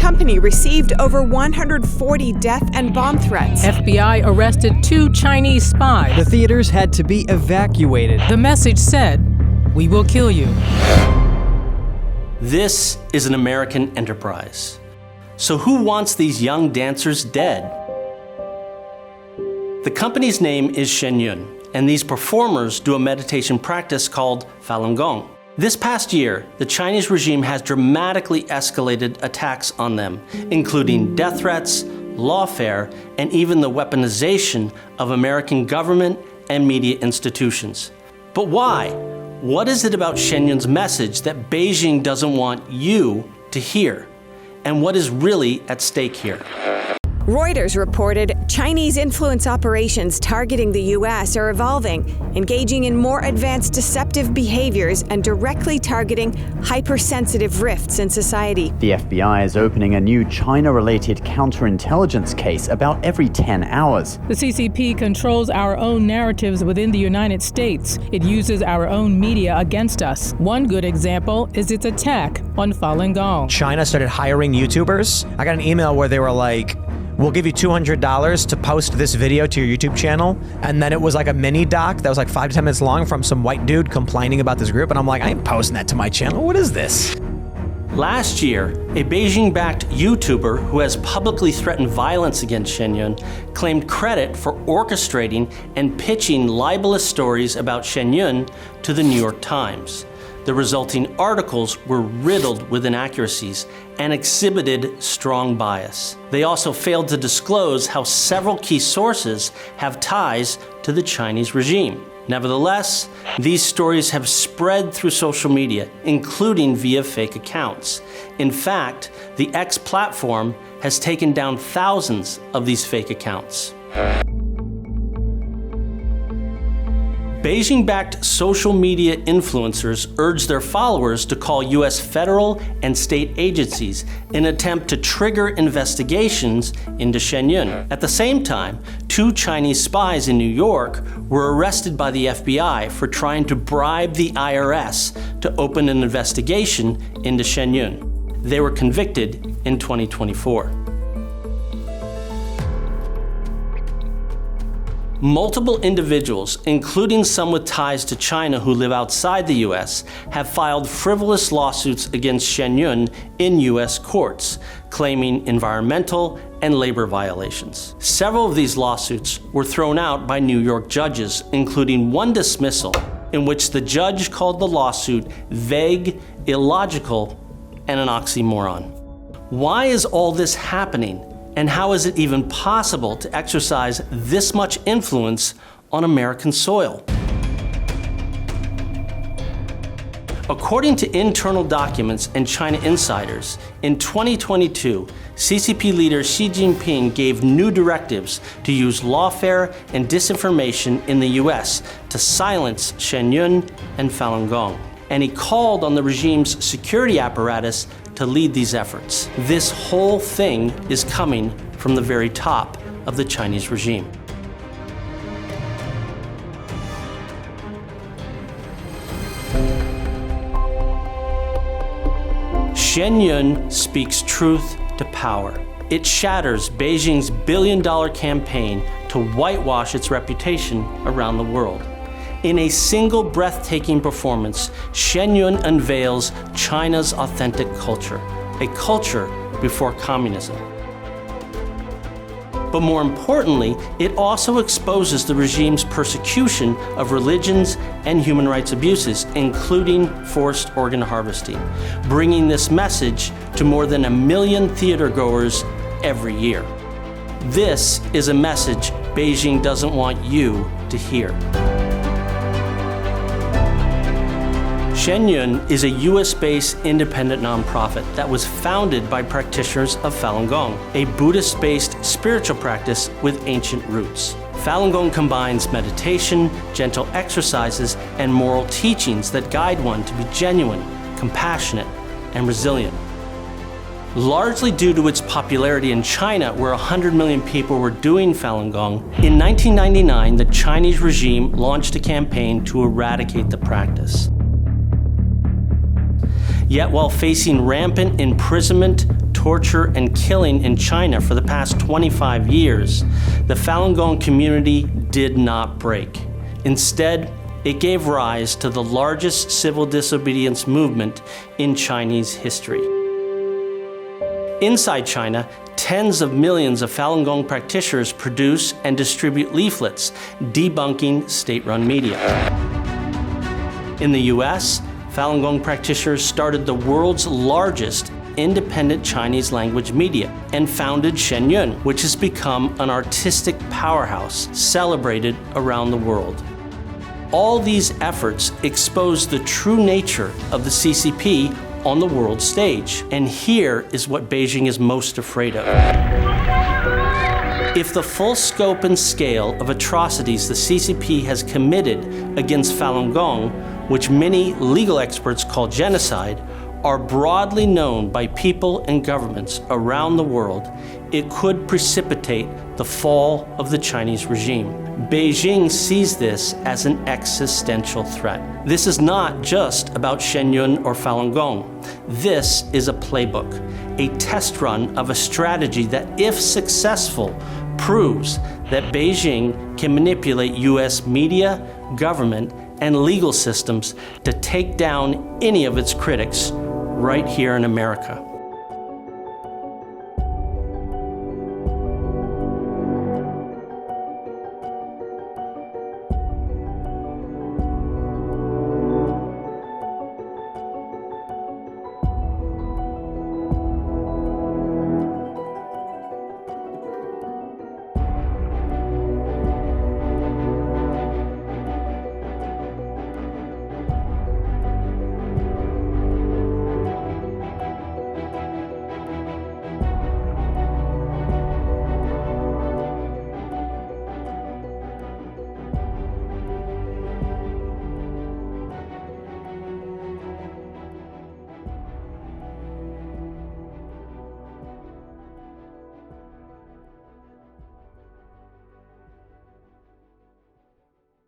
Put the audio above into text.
company received over 140 death and bomb threats. FBI arrested 2 Chinese spies. The theaters had to be evacuated. The message said, "We will kill you." This is an American enterprise. So who wants these young dancers dead? The company's name is Shen Yun, and these performers do a meditation practice called Falun Gong. This past year, the Chinese regime has dramatically escalated attacks on them, including death threats, lawfare, and even the weaponization of American government and media institutions. But why? What is it about Shen Yun's message that Beijing doesn't want you to hear? And what is really at stake here? Reuters reported Chinese influence operations targeting the U.S. are evolving, engaging in more advanced deceptive behaviors and directly targeting hypersensitive rifts in society. The FBI is opening a new China-related counterintelligence case about every 10 hours. The CCP controls our own narratives within the United States. It uses our own media against us. One good example is its attack on Falun Gong. China started hiring YouTubers. I got an email where they were like, "We'll give you $200 to post this video to your YouTube channel." And then it was like a mini doc that was like 5 to 10 minutes long from some white dude complaining about this group. And I'm like, I ain't posting that to my channel. What is this? Last year, a Beijing-backed YouTuber who has publicly threatened violence against Shen Yun claimed credit for orchestrating and pitching libelous stories about Shen Yun to the New York Times. The resulting articles were riddled with inaccuracies and exhibited strong bias. They also failed to disclose how several key sources have ties to the Chinese regime. Nevertheless, these stories have spread through social media, including via fake accounts. In fact, the X platform has taken down thousands of these fake accounts. Beijing-backed social media influencers urge their followers to call U.S. federal and state agencies in an attempt to trigger investigations into Shen Yun. At the same time, 2 Chinese spies in New York were arrested by the FBI for trying to bribe the IRS to open an investigation into Shen Yun. They were convicted in 2024. Multiple individuals, including some with ties to China who live outside the U.S., have filed frivolous lawsuits against Shen Yun in U.S. courts, claiming environmental and labor violations. Several of these lawsuits were thrown out by New York judges, including one dismissal in which the judge called the lawsuit vague, illogical, and an oxymoron. Why is all this happening? And how is it even possible to exercise this much influence on American soil? According to internal documents and China insiders, in 2022, CCP leader Xi Jinping gave new directives to use lawfare and disinformation in the US to silence Shen Yun and Falun Gong. And he called on the regime's security apparatus to lead these efforts. This whole thing is coming from the very top of the Chinese regime. Shen Yun speaks truth to power. It shatters Beijing's billion-dollar campaign to whitewash its reputation around the world. In a single breathtaking performance, Shen Yun unveils China's authentic culture, a culture before communism. But more importantly, it also exposes the regime's persecution of religions and human rights abuses, including forced organ harvesting, bringing this message to more than 1 million theatergoers every year. This is a message Beijing doesn't want you to hear. Shen Yun is a US-based independent nonprofit that was founded by practitioners of Falun Gong, a Buddhist-based spiritual practice with ancient roots. Falun Gong combines meditation, gentle exercises, and moral teachings that guide one to be genuine, compassionate, and resilient. Largely due to its popularity in China, where 100 million people were doing Falun Gong, in 1999, the Chinese regime launched a campaign to eradicate the practice. Yet while facing rampant imprisonment, torture, and killing in China for the past 25 years, the Falun Gong community did not break. Instead, it gave rise to the largest civil disobedience movement in Chinese history. Inside China, tens of millions of Falun Gong practitioners produce and distribute leaflets debunking state-run media. In the US, Falun Gong practitioners started the world's largest independent Chinese language media and founded Shen Yun, which has become an artistic powerhouse celebrated around the world. All these efforts expose the true nature of the CCP on the world stage. And here is what Beijing is most afraid of. If the full scope and scale of atrocities the CCP has committed against Falun Gong, which many legal experts call genocide, are broadly known by people and governments around the world, it could precipitate the fall of the Chinese regime. Beijing sees this as an existential threat. This is not just about Shen Yun or Falun Gong. This is a playbook, a test run of a strategy that, if successful, proves that Beijing can manipulate US media, government, and legal systems to take down any of its critics right here in America.